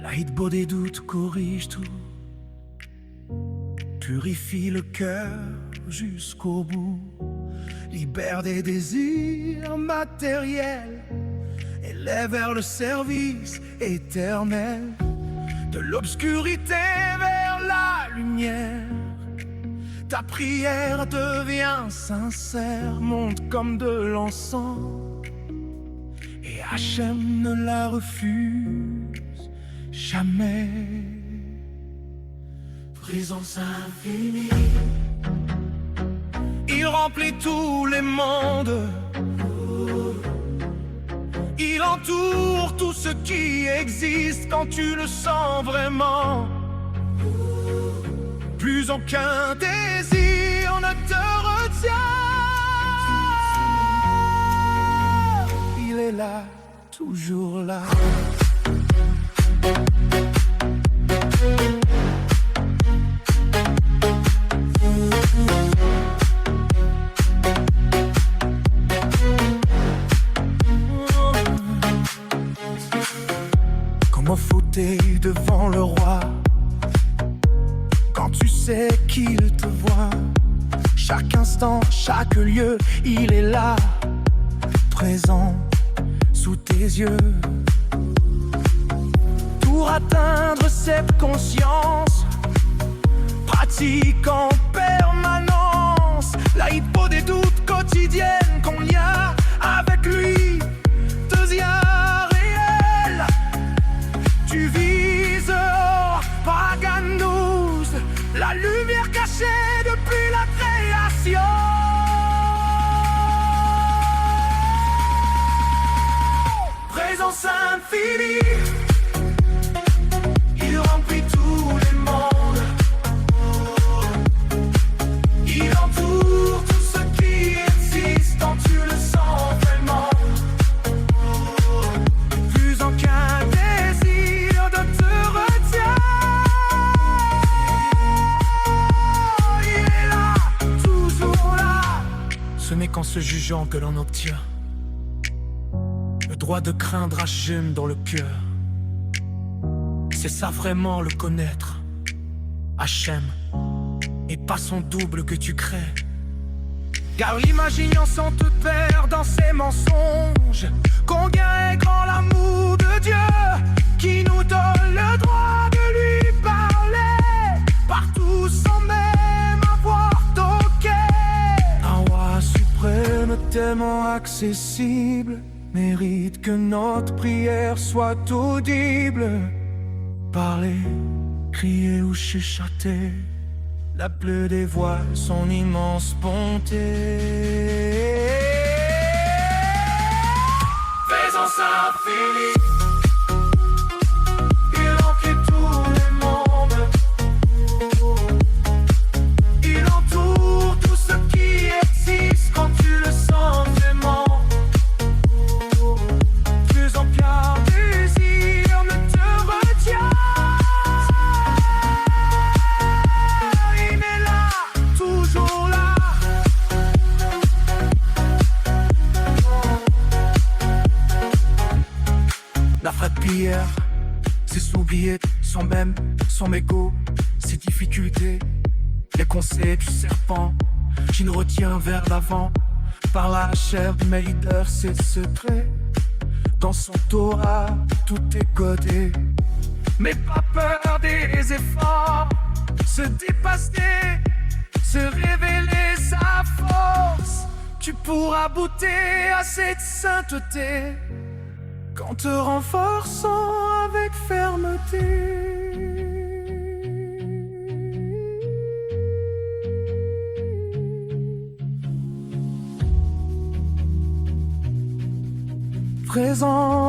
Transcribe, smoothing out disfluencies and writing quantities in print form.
L'aïd-beau des doutes corrige tout, purifie le cœur jusqu'au bout, libère des désirs matériels, élève vers le service éternel, de l'obscurité vers la lumière. Ta prière devient sincère, monte comme de l'encens, et Hachem ne la refuse jamais. Présence infinie, il remplit tous les mondes, il entoure tout ce qui existe quand tu le sens vraiment. Plus aucun désir ne te retient. Il est là, toujours là. Comment fouter devant le roi quand tu sais qu'il te voit? Chaque instant, chaque lieu, il est là, présent sous tes yeux. Pour atteindre cette conscience, pratique en permanence l'aïd-beau des doutes quotidiennes qu'on y a avec lui. Devient réel, tu vises Paganous, la lumière cachée depuis la création. Présence infinie, il remplit tous les mondes, il entoure tout ce qui existe quand tu le sens vraiment. Plus aucun désir de te retient. Il est là, toujours là. Ce n'est qu'en se jugeant que l'on obtient le droit de craindre Hachem dans le cœur. C'est ça vraiment le connaître, Hachem, et pas son double que tu crées. Car l'imagination te perd dans ses mensonges. Combien est grand l'amour de Dieu qui nous donne le droit de lui parler partout sans même avoir toqué. Un roi suprême tellement accessible mérite que notre prière soit audible. Parler, crier ou chuchoter, la bleue des voix, son immense bonté. Présence infinie, il remplit tous les mondes, il entoure tout ce qui existe quand tu le sens vraiment. Plus aucun désir ne te retient. Il est là, toujours là. La vraie prière, c'est s'oublier son même, son égo, ses difficultés, les conseils du serpent qui nous retient vers l'avant. Par la chair du leader, ses secrets. Dans son Torah, tout est codé. Mais pas peur des efforts, se dépasser, se révéler sa force. Tu pourras goûter à cette sainteté qu'en te renforçant avec fermeté. Présent